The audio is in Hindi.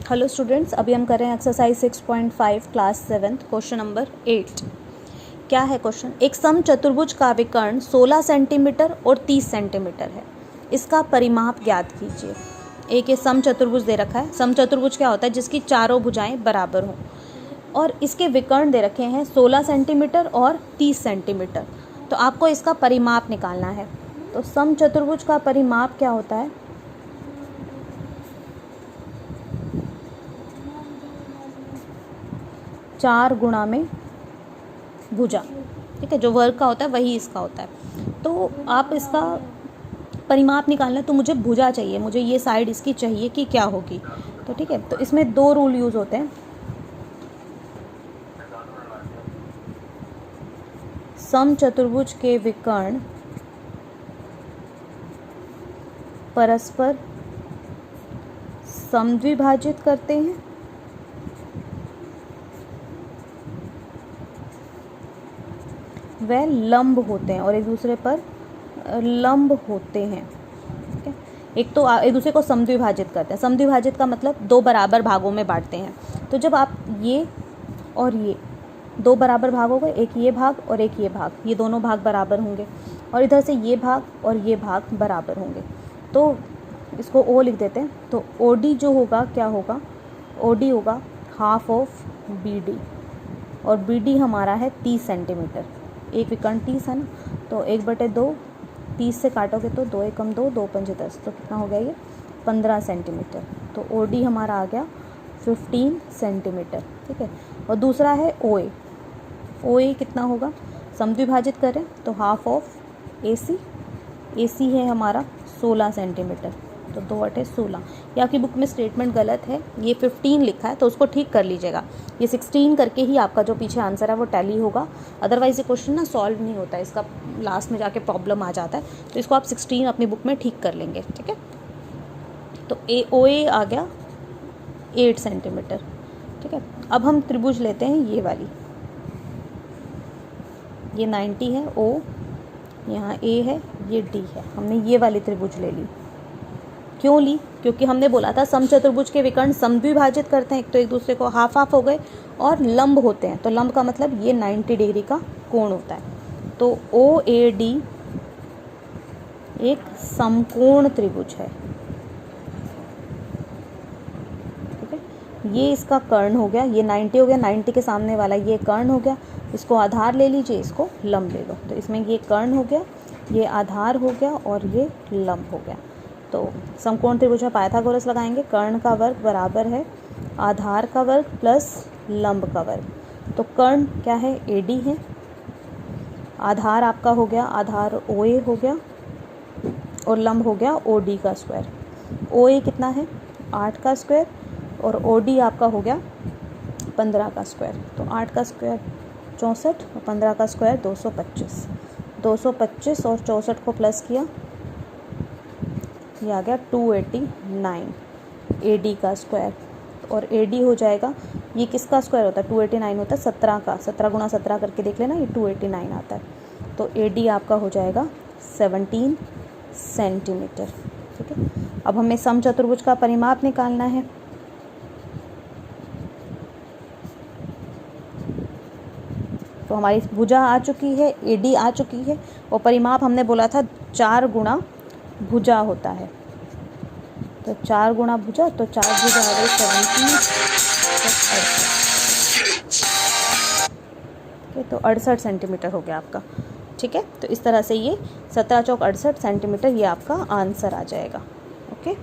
हेलो स्टूडेंट्स, अभी हम कर रहे हैं एक्सरसाइज 6.5 क्लास 7 क्वेश्चन नंबर 8। क्या है क्वेश्चन? एक सम चतुर्भुज का विकर्ण 16 सेंटीमीटर और 30 सेंटीमीटर है, इसका परिमाप ज्ञात कीजिए। एक ये सम चतुर्भुज दे रखा है। सम चतुर्भुज क्या होता है? जिसकी चारों भुजाएं बराबर हों, और इसके विकर्ण दे रखे हैं 16 सेंटीमीटर और 30 सेंटीमीटर। तो आपको इसका परिमाप निकालना है। तो सम चतुर्भुज का परिमाप क्या होता है? चार गुणा में भुजा, ठीक है। जो वर्ग का होता है वही इसका होता है। तो आप इसका परिमाप निकालना है, तो मुझे भुजा चाहिए, मुझे ये साइड इसकी चाहिए कि क्या होगी। तो ठीक है, तो इसमें दो रूल यूज़ होते हैं। सम चतुर्भुज के विकर्ण परस्पर समद्विभाजित करते हैं वह लंब होते हैं और एक दूसरे पर लंब होते हैं, ठीक है। एक तो एक दूसरे को समद्विभाजित करते हैं। समद्विभाजित का मतलब दो बराबर भागों में बांटते हैं। तो जब आप ये और ये दो बराबर भाग हो गए, एक ये भाग और एक ये भाग, ये दोनों भाग बराबर होंगे, और इधर से ये भाग और ये भाग बराबर होंगे, तो इसको ओ लिख देते हैं। तो ओडी जो होगा क्या होगा? ओडी होगा हाफ ऑफ बीडी, और बीडी हमारा है 30 सेंटीमीटर। एक विकर्ण 30 है ना, तो 1/2, 30 से काटोगे तो 2 एकम 2, 2 पंजे 10, तो कितना हो गया ये? 15 सेंटीमीटर। तो ओडी हमारा आ गया 15 सेंटीमीटर, ठीक है। और दूसरा है ओए। ओए कितना होगा? समद्विभाजित करें तो हाफ ऑफ एसी। एसी है हमारा 16 सेंटीमीटर, तो 2 × 8 = 16। ये आपकी बुक में स्टेटमेंट गलत है, ये 15 लिखा है, तो उसको ठीक कर लीजिएगा। ये 16 करके ही आपका जो पीछे आंसर है वो टैली होगा, अदरवाइज ये क्वेश्चन ना सॉल्व नहीं होता है, इसका लास्ट में जाके प्रॉब्लम आ जाता है। तो इसको आप 16 अपनी बुक में ठीक कर लेंगे, ठीक है। तो ओए आ गया 8 सेंटीमीटर, ठीक है। अब हम त्रिभुज लेते हैं ये वाली, ये 90 है ओ, यहाँ ए है, ये डी है। हमने ये वाली त्रिभुज ले ली। क्यों ली? क्योंकि हमने बोला था समचतुर्भुज के विकर्ण समद्विभाजित करते हैं, एक तो एक दूसरे को हाफ हाफ हो गए, और लंब होते हैं। तो लंब का मतलब ये 90 डिग्री का कोण होता है। तो ओ ए डी एक समकोण त्रिभुज है, ठीक है। ये इसका कर्ण हो गया, ये 90 हो गया, 90 के सामने वाला ये कर्ण हो गया। इसको आधार ले लीजिए, इसको लंब ले लो। तो इसमें ये कर्ण हो गया, ये आधार हो गया, और ये लंब हो गया। तो समकोण त्रिभुज में पाइथागोरस लगाएंगे। कर्ण का वर्ग बराबर है आधार का वर्ग प्लस लंब का वर्ग। तो कर्ण क्या है? एडी है। आधार आपका हो गया, आधार ओए हो गया, और लंब हो गया ओडी का स्क्वायर। ओए कितना है? 8 का स्क्वायर, और ओडी आपका हो गया 15 का स्क्वायर। तो 8 का स्क्वायर 64, और 15 का स्क्वायर 225। 225 और 64 को प्लस किया, ये आ गया 289 एडी का स्क्वायर। और एडी हो जाएगा, ये किसका स्क्वायर होता है? 289 होता है 17 का। 17 × 17 करके देख लेना, ये 289 आता है। तो एडी आपका हो जाएगा 17 सेंटीमीटर, ठीक है। अब हमें समचतुर्भुज का परिमाप निकालना है। तो हमारी भुजा आ चुकी है, एडी आ चुकी है, और परिमाप हमने बोला था 4 गुणा भुजा होता है। तो 4 गुणा भुजा, तो 4 भुजा आ गई 17, तो 68 सेंटीमीटर हो गया आपका, ठीक है। तो इस तरह से ये 17 × 4 = 68 सेंटीमीटर, ये आपका आंसर आ जाएगा। ओके।